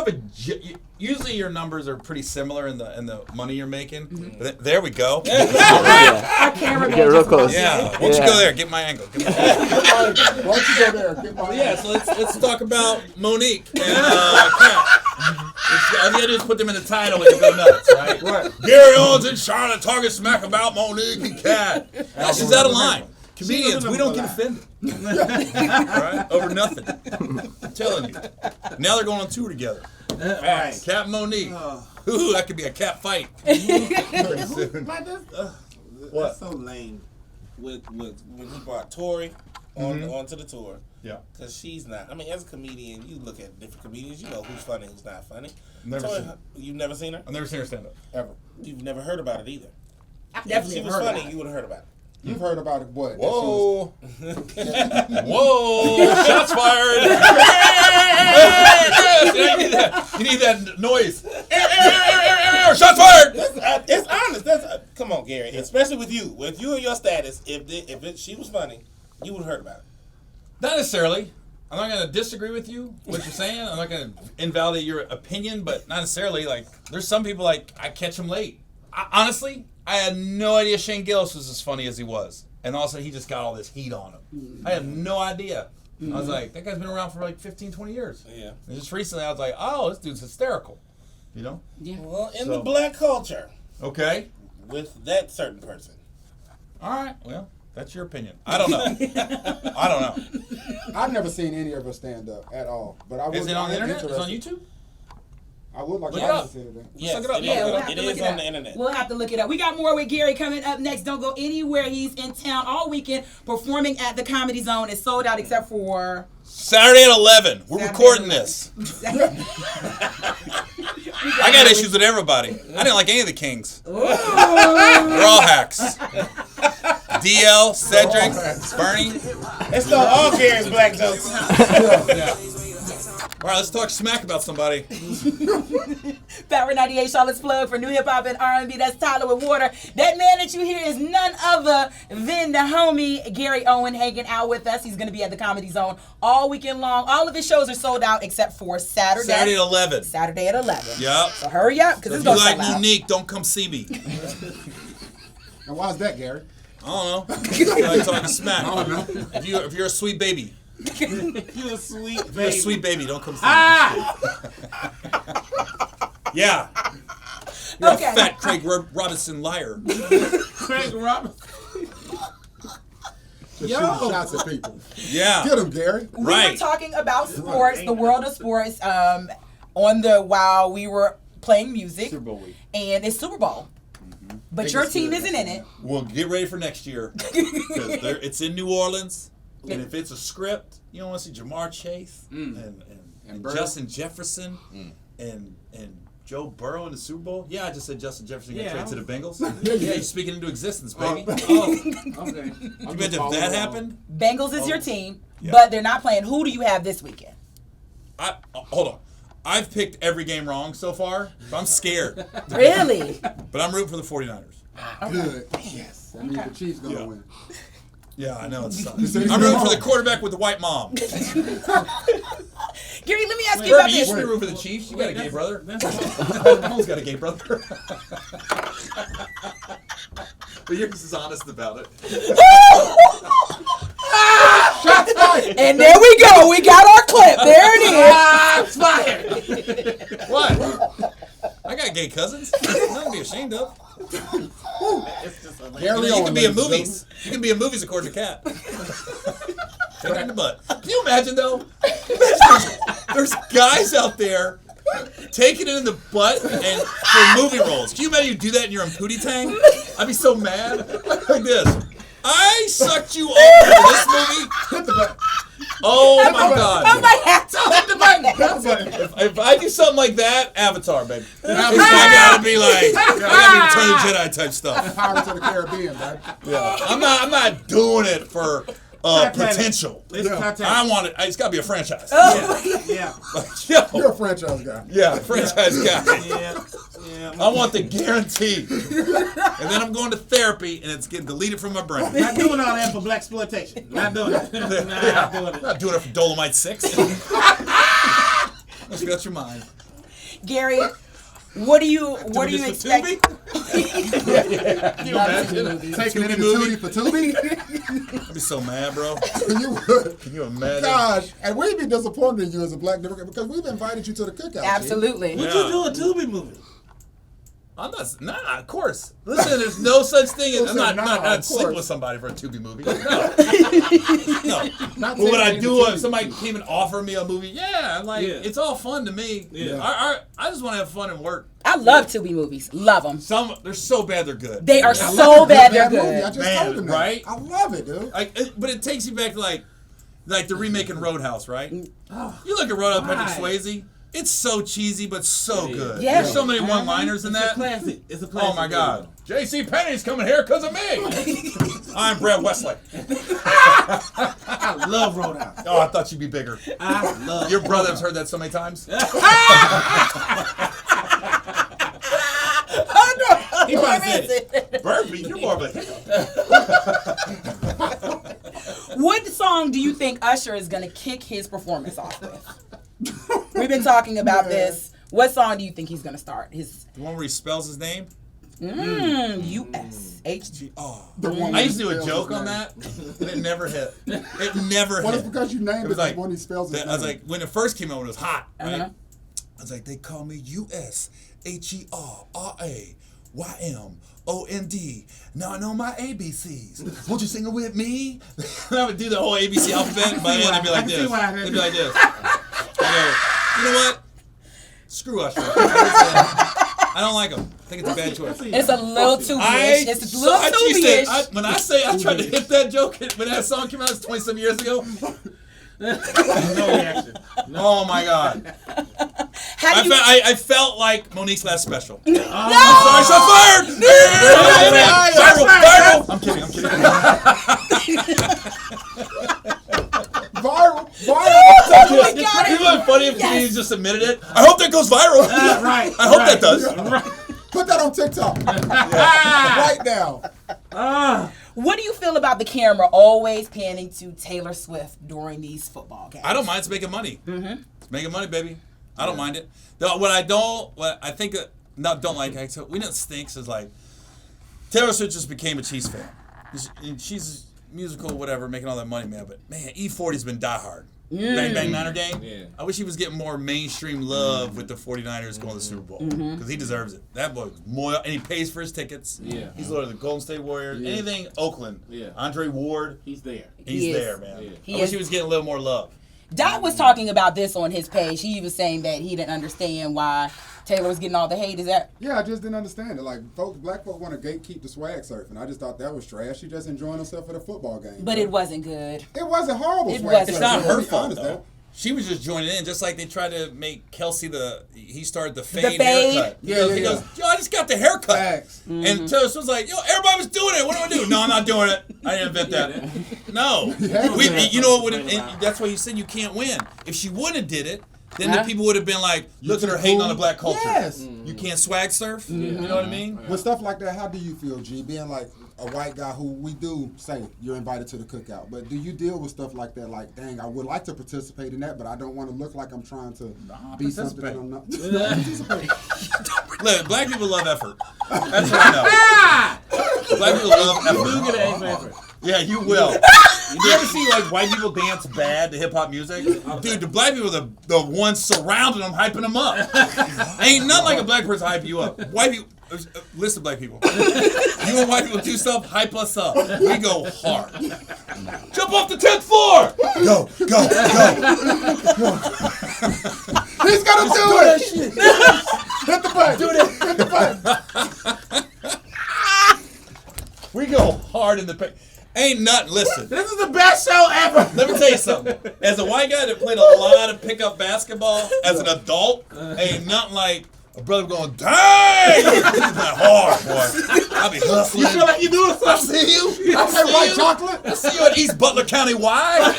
have usually your numbers are pretty similar in the money you're making. Mm-hmm. But there we go. Our cameraman. Get real close. Yeah. Why don't you go there? Get my angle. Why don't you go there? Get my Yeah. So let's talk about Monique and Kat. All you gotta do is put them in the title and you go nuts, right? Right. Gary Owens and Charlotte talking smack about Monique and Kat. No, she's out of line. Comedians, we don't get offended. Right? Over nothing. I'm telling you. Now they're going on tour together. Right. Kat and Monique. Ooh, that could be a cat fight. That's so lame. When he brought Tori onto the tour. Yeah. Because she's not. I mean, as a comedian, you look at different comedians. You know who's funny, who's not funny. Never Tori, seen her. You've never seen her? I've never seen her stand up. Ever. You've never heard about it either. Definitely If she was heard funny, about it. you would have heard about it. You've heard about it, what? Whoa. Whoa. Shots fired. You need that noise. Shots fired. It's honest. Come on, Gary. Especially with you. With you and your status, if she was funny, you would have heard about it. Not necessarily. I'm not going to disagree with you, what you're saying. I'm not going to invalidate your opinion, but not necessarily. Like, there's some people, like, I catch them late. Honestly, I had no idea Shane Gillis was as funny as he was. And all of a sudden, he just got all this heat on him. I had no idea. I was like, that guy's been around for like 15, 20 years. Yeah. And just recently, I was like, oh, this dude's hysterical. You know? Yeah. Well, in the black culture, Okay. with that certain person. All right. Well, that's your opinion. I don't know. I don't know. I've never seen any of her stand up at all. But I Is it on the I'm internet? Is it on interested. YouTube? I would like Look to it up. see it. Yes, look it up. it Yeah, is. we'll have It to look is it on up. the internet. We'll have to look it up. We got more with Gary coming up next. Don't go anywhere. He's in town all weekend performing at the Comedy Zone. It's sold out except for Saturday at 11. We're Saturday recording at this. I got issues with everybody. I didn't like any of the Kings. They're all hacks. DL, Cedric, Bernie. It's not all Gary's black jokes. Yeah. All right, let's talk smack about somebody. Power 98 Charlotte's plug for new hip hop and R&B. That's Tyler with Water. That man that you hear is none other than the homie Gary Owen hanging out with us. He's going to be at the Comedy Zone all weekend long. All of his shows are sold out except for Saturday. Saturday at 11. Saturday at 11. Yep. So hurry up because If it's you going to like sell out. Monique, don't come see me. And why is that, Gary? I don't know. I like talking smack. I don't know. If you're a sweet baby. You a sweet If you're a baby. sweet baby, don't come see Ah! me. Yeah. You're Okay. a fat Craig Robinson liar. Craig Robinson. Just shooting shots at people. Yeah. Get him, Gary. We were Right. talking about sports, the world of sports, while we were playing music. Super Bowl week. And it's Super Bowl. But Biggest your team series. isn't in it. Well, get ready for next year. Because it's in New Orleans. And if it's a script, you don't want to see Jamar Chase and Burrow. Justin Jefferson and Joe Burrow in the Super Bowl. Yeah, I just said Justin Jefferson got traded to the Bengals. Yeah, you're speaking into existence, baby. Okay. You imagine if that happened? Bengals is your team, Yeah. but they're not playing. Who do you have this weekend? Hold on. I've picked every game wrong so far, so I'm scared. Really? But I'm rooting for the 49ers. Good. Yes. That means the Chiefs going to Yeah. win. Yeah, I know it sucks. I'm rooting for the quarterback with the white mom. Gary, let me ask you Kirby, about you this. should be rooting for the Chiefs. You got a gay brother. Mahomes got a gay brother. But yours is honest about it. Shots fired. And there we go. We got our clip. There it is. What? I got gay cousins. Nothing to be ashamed of. Gary You Owen, can be in ladies and movies. You can be in movies according to Kat. Take it in the butt. Can you imagine though? There's guys out there taking it in the butt and for movie roles. Can you imagine you do that in your own pootie tang? I'd be so mad. Like this. I sucked you over in this movie. Hit the button. Oh my God. I might have to hit the button. Hit the button. If I do something like that, Avatar, baby. I gotta be like, I gotta be Return of the Jedi type stuff. Pirates of the Caribbean, man. Yeah, I'm not doing it for potential. I want it. It's got to be a franchise. Yeah. You're a franchise guy. Yeah, franchise guy. Yeah. I want the guarantee. And then I'm going to therapy, and it's getting deleted from my brain. Not doing all that for black exploitation. Not doing it. Not doing it. Not doing it for Dolomite 6. Must be out your mind. Gary, what do you expect? Can you imagine? Taking it Tubi into movie? Tubi for Tubi? I'd be so mad, bro. You would. Can you imagine? Gosh, and we'd be disappointed in you as a black Democrat because we've invited you to the cookout. G. Absolutely. Would you do a Tubi movie? I'm not. Nah, of course. Listen, there's no such thing as Listen, I'm nah, not of sleeping course. with somebody for a Tubi movie. No. No. Not What would I taking it do into if Tubi. somebody came and offered me a movie? Yeah, like Yeah. it's all fun to me. Yeah. I just want to have fun and work. I love Tubi movies. Love them. They're so bad they're good. They are I love so it. bad It's a they're movie. I good. just Man, told him that. right? I love it, dude. But it takes you back to like the remake in Roadhouse, right? Oh, You look at Roadhouse, Patrick Why? Swayze. It's so cheesy, but so Yeah. good. Yeah. There's so many one-liners in it's a that. classic. It's a classic. Oh my God. J.C. Penney's coming here because of me. I'm Brad Wesley. I love Roadhouse. Oh, I thought you'd be bigger. I love Your brother has heard that so many times. He probably What said is it? Burpee, you're more of a hiccup. What song do you think Usher is going to kick his performance off with? We've been talking about this. What song do you think he's going to start? His The one where he spells his name? U-S-H-G. Oh. The one I used to do where a he joke spells on his that, and it never hit. It never Well, hit. it's because you named It was like, when he spells his I was name. like, when it first came out, when it was hot, right? Uh-huh. I was like, they call me USHERRAYMOND. Now I know my ABCs. Won't you sing it with me? And I would do the whole ABC alphabet. By the end, I'd be like I can see this. why I They'd did be like this. I go, you know what? Screw Usher. I don't like him. I think it's a bad choice. It's a little too big. It's a little too big. When I say I tried to hit that joke when that song came out, it's 27 years ago. No reaction. Oh my God. How do you... I felt like Monique's last special. No! Sorry, shot fired! Viral! I'm kidding. Viral. Oh my God. Isn't it funny if comedians just admitted it? I hope that goes viral. Right. I hope that does. Put that on TikTok. Right now. What do you feel about the camera always panning to Taylor Swift during these football games? I don't mind. It's making money. It's making money, baby. I don't mind it. What I think, don't like, we didn't stink is like, Taylor Swift just became a Chiefs fan. She's musical, whatever, making all that money, man. But man, E40's been diehard. Bang Bang Niner Gang. Yeah. I wish he was getting more mainstream love with the 49ers going to the Super Bowl because he deserves it. That boy, and he pays for his tickets. Yeah. He's loyal to the Golden State Warriors. Yeah. Anything Oakland. Yeah. Andre Ward. He's there. He's He is. there, man. Yeah. He I wish is. he was getting a little more love. Dot was talking about this on his page. He was saying that he didn't understand why Taylor was getting all the hate. Is that? Yeah, I just didn't understand it. Like, black folk want to gatekeep the swag surfing. I just thought that was trash. She just enjoying herself at a football game. But it wasn't good. It wasn't horrible It swag wasn't. It's surfing. not her Let's be fault, honest, though. She was just joining in, just like they tried to make Kelsey he started the fade fade? haircut. Yeah, he yeah. goes, yo, I just got the haircut. Facts. And Taylor Swift was like, yo, everybody was doing it. What do I do? No, I'm not doing it. I didn't invent that. No. You know what? That's why you said you can't win. If she wouldn't have did it, then the people would have been like, look at her hating on the black culture. Yes. You can't swag surf. You know what I mean? With stuff like that, how do you feel, G? Being like a white guy who we do say you're invited to the cookout, but do you deal with stuff like that? Like, dang, I would like to participate in that, but I don't want to look like I'm trying to be something that I'm not. Look, black people love effort. That's what I know. Black people love effort. You get an A for effort. Yeah, you will. You ever see like white people dance bad to hip hop music? Dude, the black people are the ones surrounding them, hyping them up. Ain't nothing like a black person hype you up. White people, listen, black people. You and white people do stuff, hype us up. We go hard. Jump off the 10th floor. Go. He's gonna do it. Hit the button. Hit the button. We go hard in the paint. Ain't nothing. Listen. This is the best show ever. Let me tell you something. As a white guy that played a lot of pickup basketball as an adult, ain't nothing like a brother going, dang! That hard, boy. I be hustling. You feel like you doing I something? see you. I say white chocolate. I see you at East Butler County Y.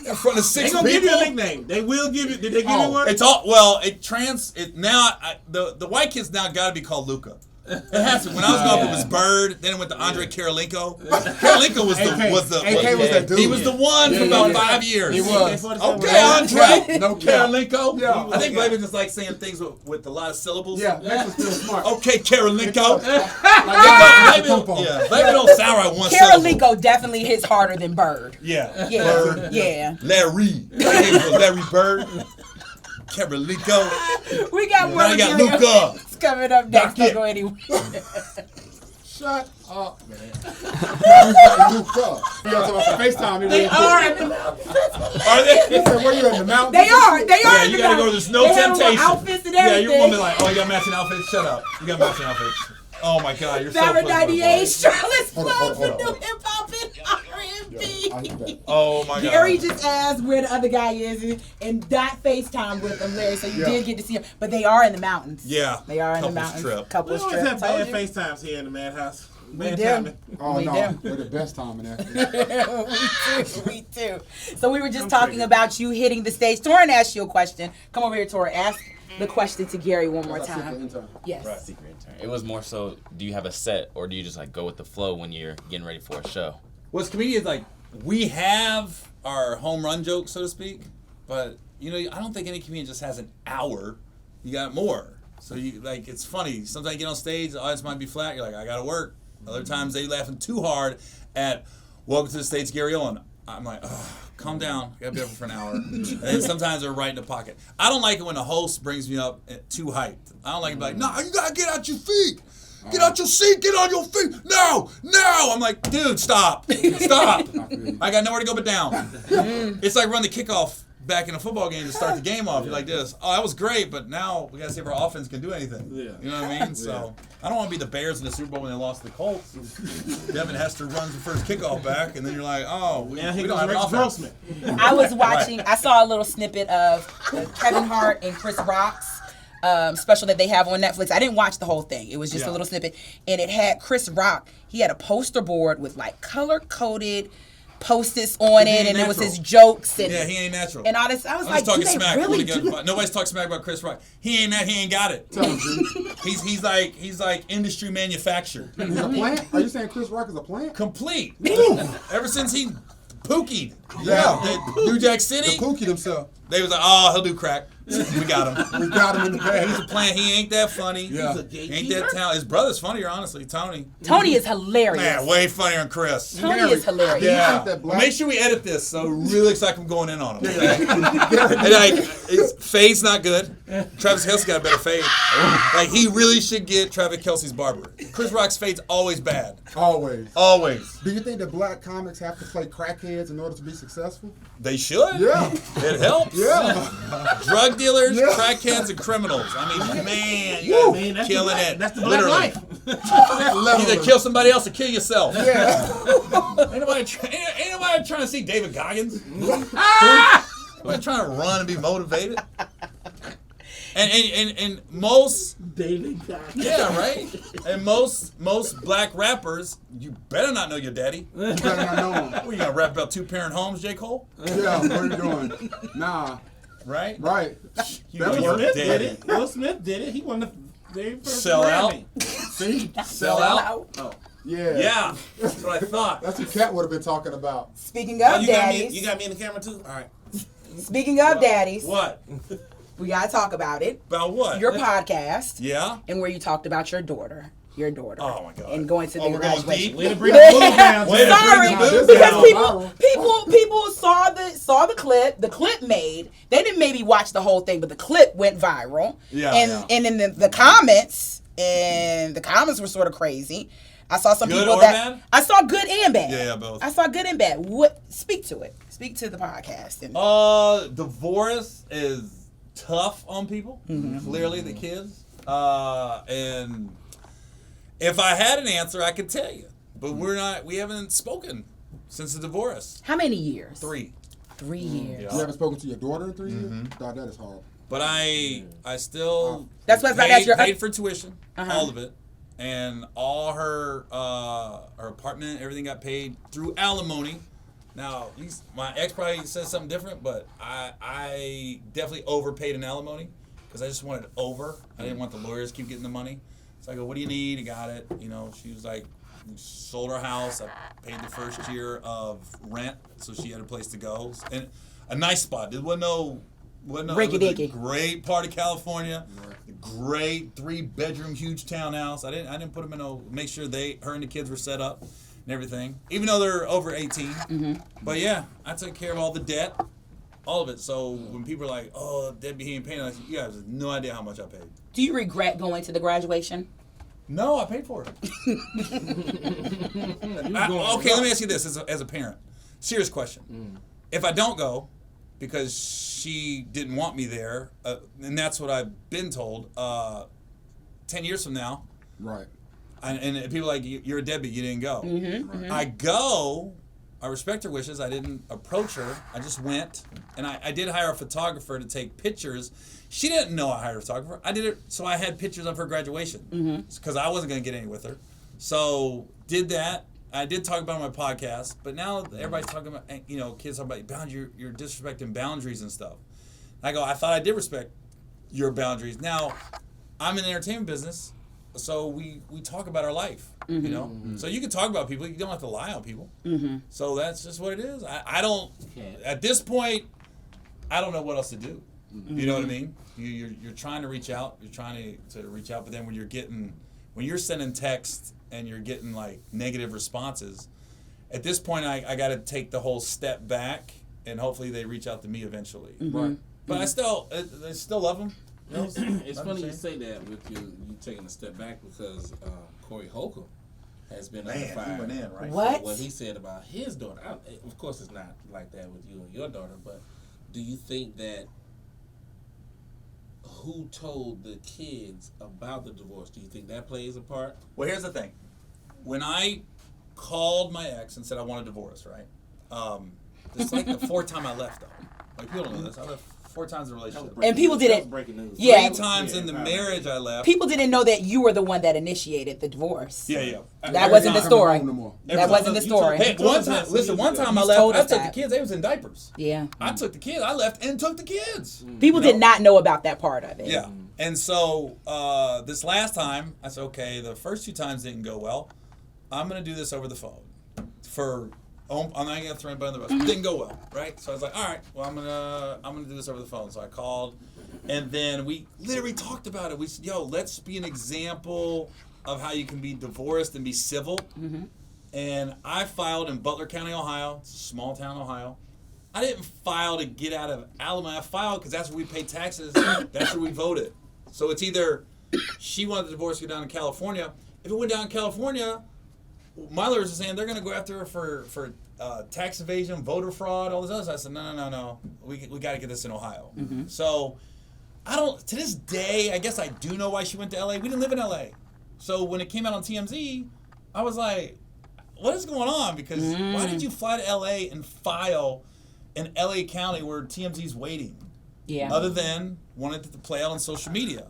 In front of They 6 gonna give you people. a nickname. They will give you. Did they give you one? It's all well. The white kids now got to be called Luca. It has to. When I was growing up, it was Bird. Then it went to Andre Karolinko. Karolinko was the AK was that dude. He was the one for about 5 years. He was. Okay, Andre. No cap. Karolinko. Yeah. I think Baby just like saying things with a lot of syllables. Yeah, makes us feel smart. Okay, Karolinko. Yeah. Baby don't sound right one syllable. Karolinko definitely hits harder than Bird. Yeah. Yeah. Bird. Yeah. Larry. Larry Bird. Karolinko. We got more. Now you got Luca. It's coming up next. Don't Doc go anywhere. Shut up, man. Luca. You gotta talk about FaceTime. They are in the Are they? He said, where you in the mountains? They are. Yeah, in you the gotta go. mountains. There's no They have temptation. little outfits and Yeah, everything. your woman like, oh, you got matching outfits? Shut up. You got matching outfits. Oh my God, you're so Barrett political. 98, Charlotte's Hold on, Plug hold for on. new hip hop and I hear R&B. that. Oh my God. Gary just asked where the other guy is and Dot FaceTime with him, Larry, so you did get to see him. But they are in the mountains. Yeah. They are in the Couples mountains. trip. We Couples always trip. have Told bad you. FaceTimes here in the madhouse. We Bad do. timing. Oh, We no. do. We're the best time in there. we too. So we were just talking about you hitting the stage. Torin asked you a question. Come over here, Torin. Ask the question to Gary one more time. Yes. Right. Secret intern. It was more so, do you have a set or do you just like go with the flow when you're getting ready for a show? What's comedians like? We have our home run jokes, so to speak, but you know, I don't think any comedian just has an hour. You got more. So you like, it's funny. Sometimes you get on stage, the audience might be flat. You're like, I gotta work. Other times they laughing too hard at "Welcome to the States, Gary Owen." I'm like, oh, calm down. I gotta be up for an hour. And then sometimes they're right in the pocket. I don't like it when the host brings me up too hyped. I don't like it like, no, you gotta get out your feet. Get out your seat. Get on your feet. No. I'm like, dude, stop. Stop. I got nowhere to go but down. It's like run the kickoff back in a football game to start the game off. You're like this. Oh, that was great, but now we got to see if our offense can do anything. Yeah. You know what I mean? So I don't want to be the Bears in the Super Bowl when they lost to the Colts. Devin Hester runs the first kickoff back, and then you're like, oh, we Now here don't goes have an Rex offense. Grossman. I was watching, I saw a little snippet of Kevin Hart and Chris Rock's special that they have on Netflix. I didn't watch the whole thing. It was just a little snippet. And it had Chris Rock. He had a poster board with like color-coded Post-its on it, and it was his jokes. And, Yeah, he ain't natural. and all this. I was I'm like, just talking do they smack. really Really do good. Nobody's talking smack about Chris Rock. He ain't got it. Tell him, G. He's like industry manufactured. He's a plant? Are you saying Chris Rock is a plant? Complete. Ever since he pookied. Yeah. New Jack The City, Pookie himself. they was like, oh, he'll do crack. We got him. We got him in the bag. He's a plant. He ain't that funny. Yeah. He ain't that talented. His brother's funnier, honestly, Tony. Tony is hilarious. Man, way funnier than Chris. Tony is hilarious. Yeah. that black- Make sure we edit this so it really looks like I'm going in on him. And like, his fade's not good. Travis Kelce got a better fade. Like, he really should get Travis Kelce's barber. Chris Rock's fade's always bad. Always. Always. Do you think that black comics have to play crackheads in order to be successful? They should. Yeah. It helps. Yeah. Drug dealers, Yeah. crackheads, and criminals. I mean, man, Woo. you're Man, that's killing the black, it. That's the black Literally. life. Either kill somebody else or kill yourself. Yeah. Ain't nobody trying to see David Goggins. Nobody trying to run and be motivated. And most David Goggins. yeah, right. And most black rappers, you better not know your daddy. You better not know him. What, you gonna rap about 2-parent homes, J. Cole? Yeah, what are you doing? Nah. Right? Right. You That know was your Will Smith did daddy. it. Will Smith did it. He won the very first Sell out. Grammy. See? Sell out? Yeah. Yeah, that's what I thought. That's what Cat would have been talking about. Speaking Oh, of you got me. daddies, You got me in the camera too. All right. speaking of daddies, What? we gotta talk about it. About what? Your podcast, Yeah? and where you talked about your daughter. Oh my God. And going to the Oh, we're going graduation. deep? Way to bring the mood down. Way to bring Sorry, the mood because down. people saw the clip. The clip made. They didn't maybe watch the whole thing, but the clip went viral. Yeah. And in the comments, were sort of crazy. I saw some Good people or that bad? I saw good and bad. Yeah, both. I saw good and bad. What? Speak to it. Speak to the podcast. And Divorce is tough on people. Clearly, the kids. And if I had an answer, I could tell you. But we haven't spoken since the divorce. how many years? 3. 3 years. Yeah. You haven't spoken to your daughter in 3 years? God, that is hard. But I still That's what I was about to ask you. paid for tuition, Uh-huh. all of it, and all her apartment, everything got paid through alimony. Now, my ex probably says something different, but I definitely overpaid in alimony because I just wanted over. I didn't want the lawyers to keep getting the money. So I go, what do you need? You got it. You know, she was like, we sold our house. I paid the first year of rent, so she had a place to go. And a nice spot. It wasn't no Ricky Dicky. Great part of California. Great 3-bedroom, huge townhouse. I didn't put them in make sure her and the kids were set up and everything. Even though they're over 18. Mm-hmm. But yeah, I took care of all the debt. All of it. So when people are like, oh, Debbie, he ain't paying, I said, you guys have no idea how much I paid. Do you regret going to the graduation? No, I paid for it. Okay, let me ask you this as a parent. Serious question. If I don't go because she didn't want me there, and that's what I've been told, 10 years from now, Right. and people are like, you're a deadbeat, you didn't go. Mm-hmm. I go. I respect her wishes. I didn't approach her. I just went. And I did hire a photographer to take pictures. She didn't know I hired a photographer. I did it so I had pictures of her graduation. Because I wasn't going to get any with her. So did that. I did talk about it on my podcast. But now everybody's talking about, kids talking about boundaries. You're disrespecting boundaries and stuff. I go, I thought I did respect your boundaries. Now, I'm in the entertainment business. So we talk about our life, So you can talk about people. You don't have to lie on people. So that's just what it is. I don't. At this point, I don't know what else to do. You know what I mean? You're trying to reach out. You're trying to reach out, but then when you're sending texts and you're getting like negative responses, at this point I got to take the whole step back, and hopefully they reach out to me eventually. Right. But I still love them. It's funny you say that with you taking a step back because Corey Holcomb has been under fire. He went in, right? What? For what he said about his daughter. Of course, it's not like that with you and your daughter, but do you think that who told the kids about the divorce? Do you think that plays a part? Well, here's the thing. When I called my ex and said I want a divorce, right? It's like the fourth time I left, though. Like, people don't know this. I left 4 times in a relationship. And people didn't. Breaking news. Yeah. 3 times in the marriage I left. People didn't know that you were the one that initiated the divorce. Yeah. That wasn't the story. No more. That wasn't the story. Hey, one time I You left, told I us took that. the kids. They was in diapers. Yeah. I took the kids. I left and took the kids. People did not know about that part of it. Yeah. And so this last time, I said, okay, the first 2 times didn't go well. I'm going to do this over the phone. I'm not going to throw anybody on the bus. It didn't go well, right? So I was like, all right, well, I'm gonna do this over the phone. So I called, and then we literally talked about it. We said, yo, let's be an example of how you can be divorced and be civil. And I filed in Butler County, Ohio. It's a small town, Ohio. I didn't file to get out of Alabama. I filed because that's where we pay taxes. That's where we voted. So it's either she wanted the divorce to go down in California. If it went down in California, my lawyers are saying they're going to go after her for tax evasion, voter fraud, all this other stuff. I said, no. We got to get this in Ohio. So to this day, I guess I do know why she went to L.A. We didn't live in L.A. So when it came out on TMZ, I was like, what is going on? Because why did you fly to L.A. and file in L.A. County where TMZ's waiting? Yeah. Other than wanted to play out on social media.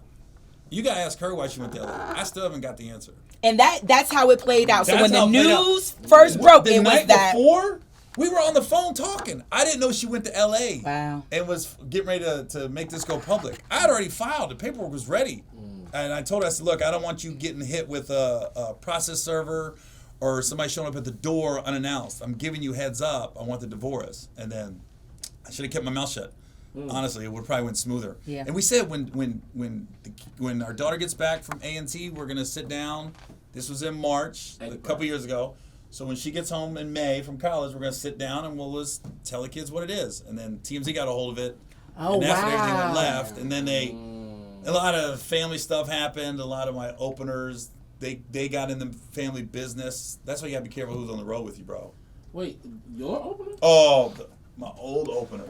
You got to ask her why she went to L.A. I still haven't got the answer. And that's how it played out. So That's when the how it played out. news first broke, The it was night that. before, we were on the phone talking. I didn't know she went to L.A. Wow. and was getting ready to make this go public. I had already filed. The paperwork was ready. And I told her, I said, look, I don't want you getting hit with a process server or somebody showing up at the door unannounced. I'm giving you heads up. I want the divorce. And then I should have kept my mouth shut. Honestly, it would probably went smoother. Yeah. And we said when our daughter gets back from A&T, we're going to sit down. This was in March, a couple years ago. So when she gets home in May from college, we're going to sit down and we'll just tell the kids what it is. And then TMZ got a hold of it. Oh, and that's when everything went wow. left. And then a lot of family stuff happened. A lot of my openers, they got in the family business. That's why you got to be careful who's on the road with you, bro. Wait, your opener? Oh, my old opener.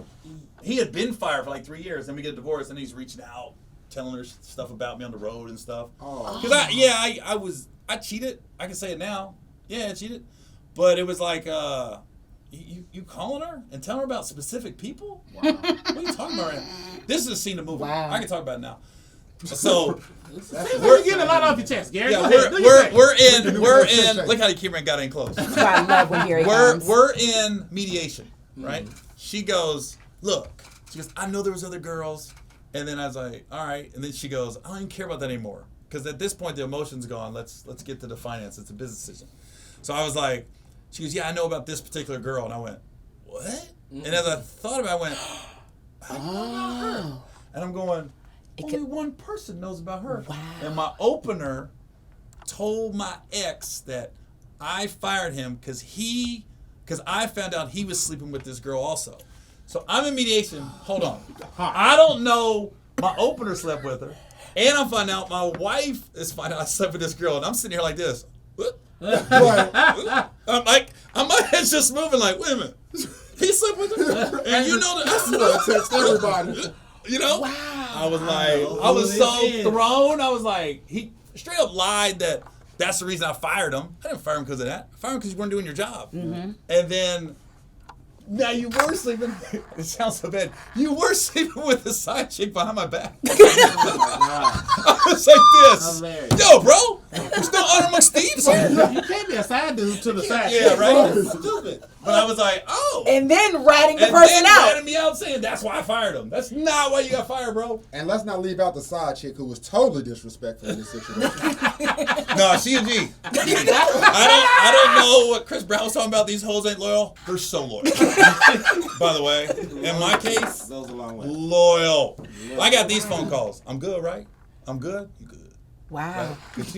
He had been fired for like 3 years. Then we get divorced, and he's reaching out, telling her stuff about me on the road and stuff. Oh. Because I cheated. I can say it now. Yeah, I cheated. But it was like, you calling her and telling her about specific people? Wow. What are you talking about right now? This is a scene of the movie. Wow. I can talk about it now. So We're getting a lot off your chest, Gary. yeah, Go ahead. Do your thing. we're in. Look how the camera got in close. That's why I love when Gary comes. We're in mediation, right? She goes, look. She goes, I know there was other girls. And then I was like, all right. And then she goes, I don't even care about that anymore. because at this point the emotion's gone. Let's get to the finance. It's a business decision. So I was like, she goes, yeah, I know about this particular girl, and I went, what? Mm-hmm. And as I thought about it, I went, I don't know about her. And I'm going, only one person knows about her. Wow. And my opener told my ex that I fired him because I found out he was sleeping with this girl also. So I'm in mediation. Hold on. I don't know my opener slept with her. And I'm finding out my wife is finding out I slept with this girl. And I'm sitting here like this. I'm like, my head's just moving like, wait a minute. He slept with her? And you know that. Text everybody. You know? Wow. I was like, I was so thrown. I was like, he straight up lied that's the reason I fired him. I didn't fire him because of that. I fired him because you weren't doing your job. Mm-hmm. And then, now you were sleeping. It sounds so bad. You were sleeping with a side chick behind my back. I was like this. Hilarious. Yo, bro, we're still honor amongst thieves here. You can't be a side dude to the side. Yeah, right. It's stupid. But I was like, oh. And then ratting the And person then out. ratting me out saying that's why I fired him. That's not why you got fired, bro. And let's not leave out the side chick who was totally disrespectful in this situation. No, she a G. I don't know what Chris Brown was talking about. These hoes ain't loyal. They're so loyal. By the way, in my case, Goes a long way. loyal. I got these phone calls. I'm good, right? I'm good. You good? Wow. Because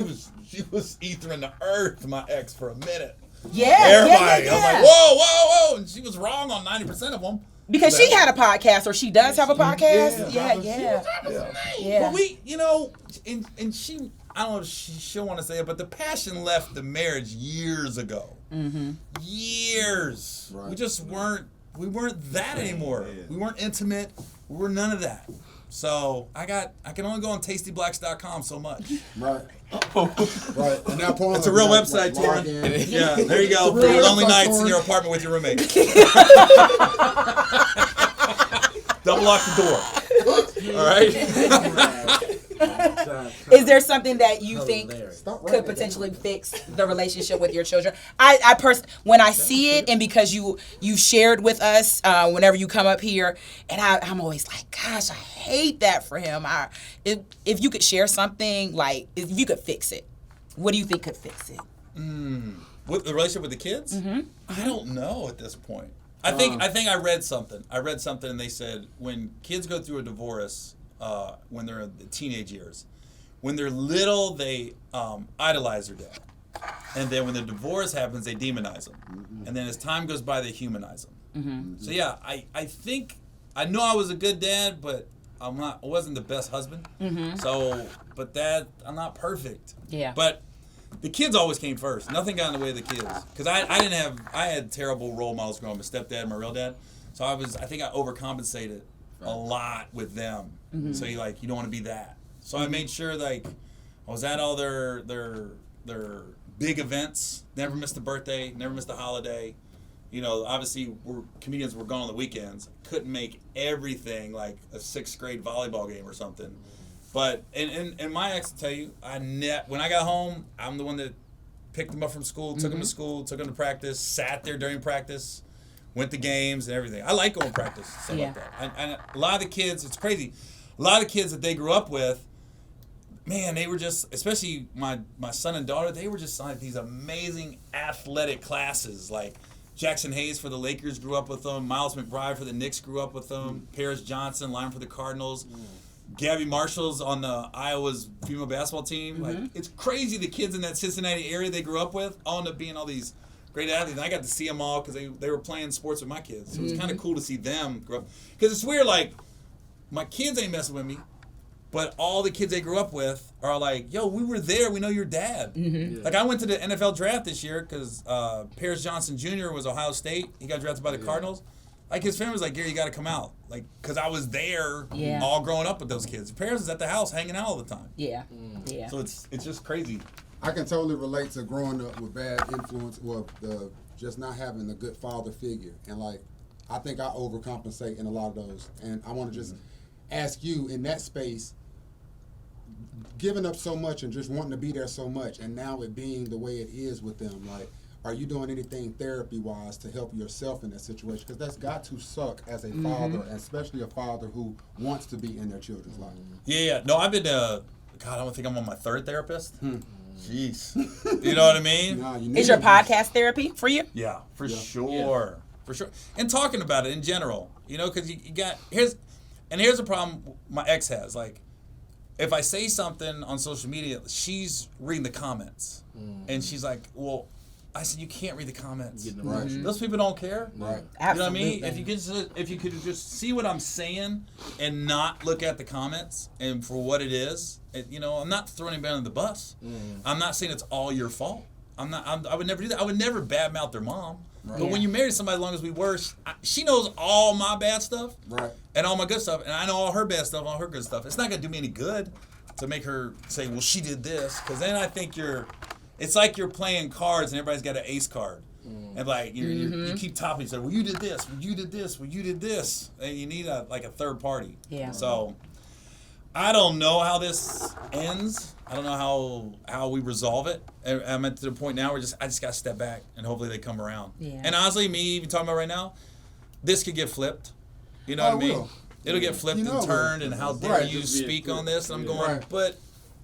she was ethering the earth, my ex, for a minute. Yeah. Everybody. Yeah. I was like, whoa. And she was wrong on 90% of them. Because she had a podcast, or she does have a podcast. Yeah. But we, and she, I don't know if she'll want to say it, but the passion left the marriage years ago. Mm-hmm. Years. Right. We weren't that anymore. Yeah. We weren't intimate. We were none of that. So I can only go on tastyblacks.com so much. Right. Right. And that point, It's a real website, log Torrin. in. Yeah, there you go. For It's a real lonely website, nights in Torrin. your apartment with your roommate. Double lock the door. All right? Is there something that you think Stop could writing it potentially fix the relationship with your children? When I see it, and because you shared with us whenever you come up here, and I'm always like, gosh, I hate that for him. If you could share something, like if you could fix it, what do you think could fix it? With the relationship with the kids? Mm-hmm. I don't know at this point. I think I read something. And they said when kids go through a divorce, when they're in the teenage years, when they're little, they idolize their dad. And then when the divorce happens, they demonize them. Mm-hmm. And then as time goes by, they humanize them. Mm-hmm. So yeah, I think, I know I was a good dad, but I wasn't the best husband. Mm-hmm. So, but I'm not perfect. Yeah. But the kids always came first. Nothing got in the way of the kids. Because I had terrible role models growing up. My stepdad, my real dad. So I think I overcompensated a lot with them. Mm-hmm. So you don't want to be that. So I made sure I was at all their big events. Never missed a birthday. Never missed a holiday. Obviously comedians were gone on the weekends. Couldn't make everything like a 6th grade volleyball game or something. But and my ex will tell you, when I got home, I'm the one that picked them up from school, took them to school, took them to practice, sat there during practice, went to games and everything. I like going to practice, stuff like that. And a lot of the kids, it's crazy. A lot of the kids that they grew up with, man, they were just, especially my son and daughter, they were just like these amazing athletic classes. Like Jackson Hayes for the Lakers grew up with them. Miles McBride for the Knicks grew up with them. Paris Johnson, lineman for the Cardinals. Gabby Marshall's on the Iowa's female basketball team. Like, it's crazy the kids in that Cincinnati area they grew up with all end up being all these great athletes. And I got to see them all because they were playing sports with my kids. So it was kind of cool to see them grow up. Because it's weird, like, my kids ain't messing with me, but all the kids they grew up with are like, yo, we were there. We know your dad. Mm-hmm. Yeah. Like, I went to the NFL draft this year because Paris Johnson Jr. was Ohio State. He got drafted by the Cardinals. Like, his family was like, Gary, you got to come out. Like, because I was there all growing up with those kids. Paris was at the house hanging out all the time. Yeah. Yeah. So it's just crazy. I can totally relate to growing up with bad influence, just not having a good father figure. And, like, I think I overcompensate in a lot of those. And I want to just ask you, in that space, giving up so much and just wanting to be there so much, and now it being the way it is with them, like, are you doing anything therapy-wise to help yourself in that situation? Because that's got to suck as a father, and especially a father who wants to be in their children's life. Yeah. No, I've been, God, I don't think I'm on my third therapist. Jeez. You know what I mean? Nah, you need Is your to- podcast therapy for you? Yeah, for sure. For sure. And talking about it in general, you know, because you got, here's a problem my ex has. Like, if I say something on social media, she's reading the comments. And she's like, well, I said, you can't read the comments. Right. Those people don't care. Right. You know what I mean? If you could just see what I'm saying and not look at the comments and for what it is, you know, I'm not throwing anybody under the bus. I'm not saying it's all your fault. I would never do that. I would never badmouth their mom. Right. But when you marry somebody, as long as we were, she knows all my bad stuff Right. and all my good stuff, and I know all her bad stuff, all her good stuff. It's not gonna do me any good to make her say, "Well, she did this," because then I think it's like you're playing cards and everybody's got an ace card, and like you keep topping each other. Well, you did this. Well, you did this. Well, you did this, and you need a third party. Yeah. So I don't know how this ends. I don't know how we resolve it. I'm at the point now where I just got to step back and hopefully they come around. Yeah. And honestly, me even talking about right now, this could get flipped. You know Oh, what I mean? will. It'll get flipped You know and it will. turned, and how dare Right. you Just be speak a on this? And I'm going, Right. but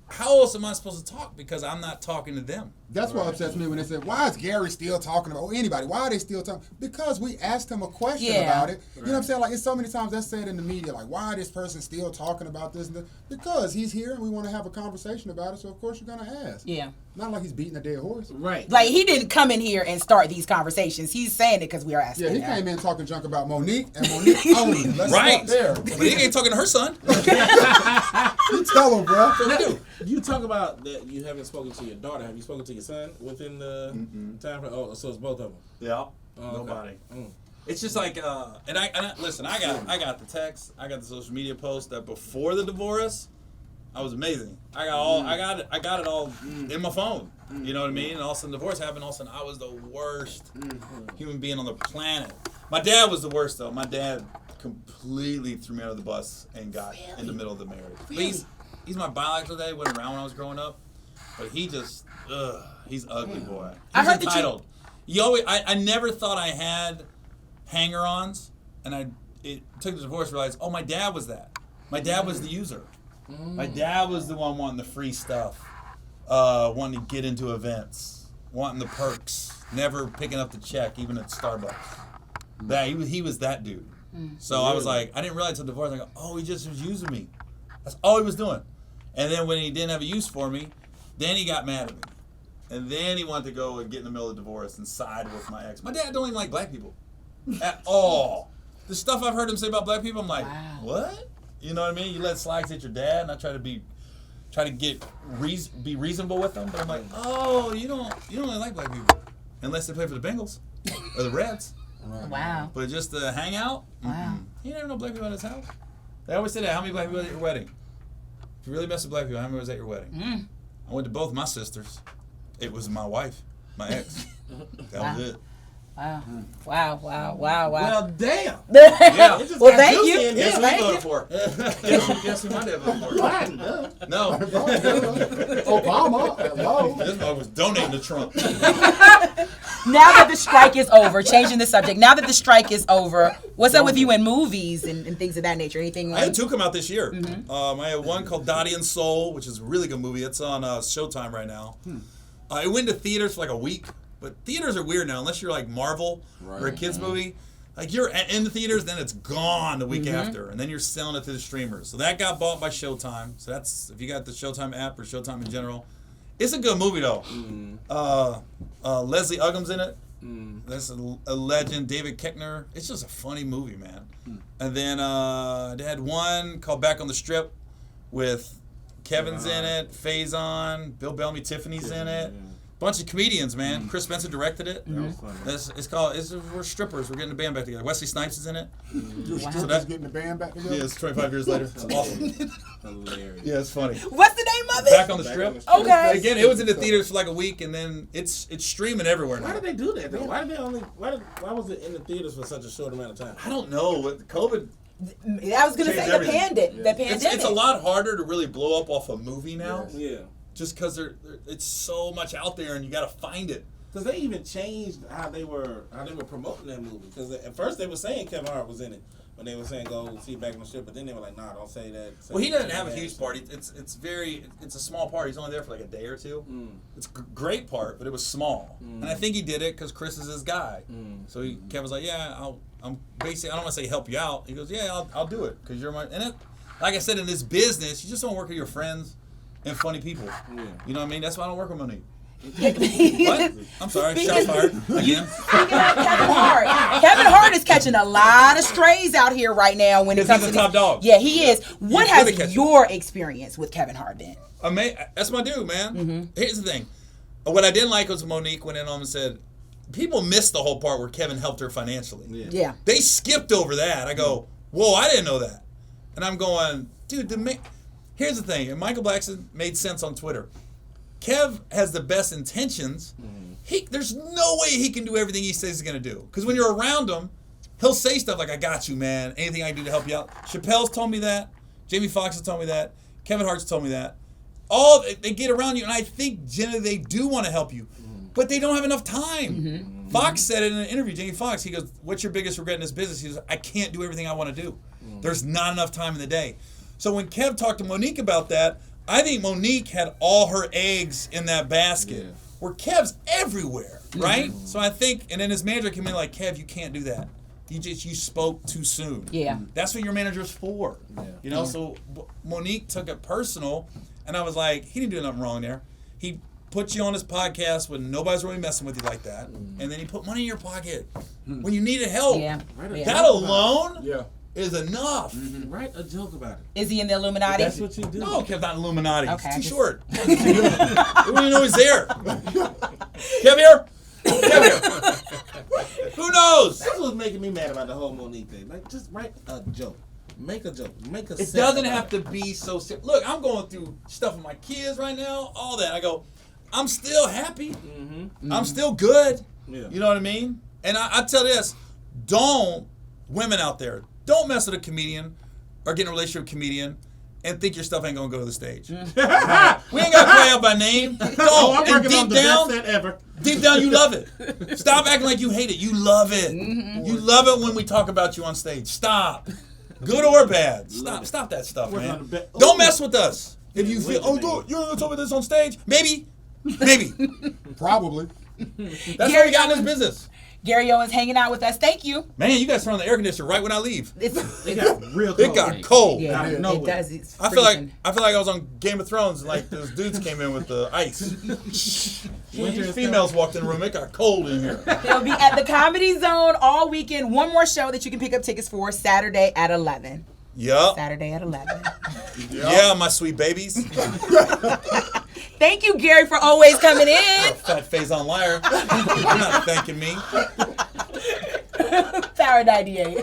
how else am I supposed to talk? Because I'm not talking to them. That's what upsets me when they say, why is Gary still talking about, or anybody, why are they still talking? Because we asked him a question Yeah. about it. You know what I'm saying? Like, it's so many times that's said in the media, like, why is this person still talking about this and that? Because he's here and we want to have a conversation about it, so of course you're going to ask. Yeah. Not like he's beating a dead horse. Right. Like, he didn't come in here and start these conversations. He's saying it because we are asking Yeah, he him. came in talking junk about Monique and Monique Owen. Let's Right. start there. But he ain't talking to her son. You tell him, bro. You talk about that you haven't spoken to your daughter. Have you spoken to your son within the time frame? Oh, so it's both of them. Yeah. Oh, Nobody. okay. It's just like, and I listen. I got the text. I got the social media post that before the divorce, I was amazing. I got it all in my phone. You know what I mean? And all of a sudden, the divorce happened. All of a sudden, I was the worst human being on the planet. My dad was the worst though. My dad completely threw me under the bus and got in the middle of the marriage. But he's my biological dad. He wasn't around when I was growing up, but he just he's ugly boy. He's I heard that entitled. I never thought I had hanger-ons, and it took the divorce to realize, oh, my dad was that. My dad was the user. My dad was the one wanting the free stuff, wanting to get into events, wanting the perks, never picking up the check, even at Starbucks. That he was that dude. So I was like, I didn't realize until divorce. I go, oh, he just was using me. That's all he was doing. And then when he didn't have a use for me, then he got mad at me. And then he wanted to go and get in the middle of the divorce and side with my ex. My dad don't even like black people at all. The stuff I've heard him say about black people, I'm like, Wow. what? You know what I mean? You let slides hit your dad, and I try to be reasonable with them. But I'm like, oh, you don't really like black people unless they play for the Bengals or the Reds. Wow. But just to hang out, Wow. you never know black people at his house. They always say that. How many black people at your wedding? If you really mess with black people, how many was at your wedding? I went to both my sisters. It was my wife, my ex. That was it. Wow. Wow. Well, damn. Yeah. It just Well, got thank juicy you. in here. Guess who Thank we you. voted for? Guess who my dad voted for? Biden, duh. No. Obama. Hello. This mother was donating to Trump. Now that the strike is over, changing the subject. Now that the strike is over, what's up with you in movies and things of that nature? Anything? I had two come out this year. I had one called Dottie and Soul, which is a really good movie. It's on Showtime right now. It went to theaters for like a week, but theaters are weird now. Unless you're like Marvel or a kids movie, like you're in the theaters, then it's gone the week after, and then you're selling it to the streamers. So that got bought by Showtime. So that's if you got the Showtime app or Showtime in general. It's a good movie though. Leslie Uggams in it. That's a legend. David Koechner. It's just a funny movie, man. And then they had one called Back on the Strip with Kevin's in it, Faison, Bill Bellamy, Tiffany's in it. Bunch of comedians, man. Chris Spencer directed it. We're strippers. We're getting the band back together. Wesley Snipes is in it. You're Wow. still just getting the band back together? Yeah, it's 25 years later. It's awesome. Hilarious. Yeah, it's funny. What's the name of it? Back on the Strip. Okay. Again, it was in the theaters for like a week, and then it's streaming everywhere now. Why did they do that though? Why was it in the theaters for such a short amount of time? I don't know. With COVID, I was gonna Changed say the everything. pandemic. it's a lot harder to really blow up off a movie now, Yeah. just because it's so much out there, and you got to find it. Because they even changed how they were promoting that movie. Because at first they were saying Kevin Hart was in it, when they were saying go see back on the strip, but then they were like, nah, don't say that. Say Well, he doesn't say have a that. huge party. It's a small party. He's only there for like a day or two. It's a great part, but it was small. And I think he did it because Chris is his guy. So Kevin was like, yeah, I'm basically, I don't want to say help you out. He goes, yeah, I'll do it because you're my, and it, like I said, in this business, you just don't work with your friends and funny people. You know what I mean? That's why I don't work with Monique. What? I'm sorry, shots fired. Again. Speaking of Kevin Hart is catching a lot of strays out here right now when it comes He's to a top dog. Yeah, he is. What He's good at has catching. your experience with Kevin Hart been? That's my dude, man. Here's the thing. What I didn't like was Monique went in on and said, people missed the whole part where Kevin helped her financially. Yeah. They skipped over that. I go, whoa, I didn't know that. And I'm going, dude, here's the thing. And Michael Blackson made sense on Twitter. Kev has the best intentions. There's no way he can do everything he says he's going to do. Because when you're around him, he'll say stuff like, I got you, man. Anything I can do to help you out. Chappelle's told me that. Jamie Foxx has told me that. Kevin Hart's told me that. They get around you, and I think generally they do want to help you. But they don't have enough time. Fox said it in an interview, Jamie Foxx. He goes, what's your biggest regret in this business? He goes, I can't do everything I want to do. There's not enough time in the day. So when Kev talked to Monique about that, I think Monique had all her eggs in that basket. Where Kev's everywhere, right? So I think, and then his manager came in like, Kev, you can't do that. You spoke too soon. Yeah. That's what your manager's for. You know, so Monique took it personal, and I was like, he didn't do nothing wrong there. He put you on his podcast when nobody's really messing with you like that, and then he put money in your pocket when you needed help. Yeah. That alone is enough. Write a joke about it. Is he in the Illuminati? That's what you do. No, Kev's not Illuminati. Okay, He's I too just- short. We don't even know he's there. Kev here? Kev here. Who knows? That's what's making me mad about the whole Monique thing. Like, just write a joke. Make a joke. Make a It set doesn't about have to be so serious. Look, I'm going through stuff with my kids right now, all that. I go, I'm still happy. I'm still good. Yeah. You know what I mean? And I tell this, women out there, don't mess with a comedian or get in a relationship with a comedian and think your stuff ain't going to go to the stage. We ain't got to play out by name. Don't. I'm And working on the best set ever. deep down, you love it. Stop acting like you hate it. You love it. You love it when we talk about you on stage. Stop. Good or bad. Stop that stuff, Working man. on the Don't mess with us. If you feel, dude, you're going to talk about this on stage? Maybe. Probably. That's what we got in this business. Gary Owens hanging out with us. Thank you. Man, you guys turn on the air conditioner right when I leave. It's, It got real cold. It got cold. yeah, Out of it nowhere. does. It's I feel like freezing. I was on Game of Thrones and like those dudes came in with the ice. Winter is Females walked in the room. It got cold in here. They'll be at the Comedy Zone all weekend. One more show that you can pick up tickets for Saturday at 11. Yup. Saturday at 11. Yeah, my sweet babies. Thank you, Gary, for always coming in. Fat face on liar. You're not thanking me. Power 98.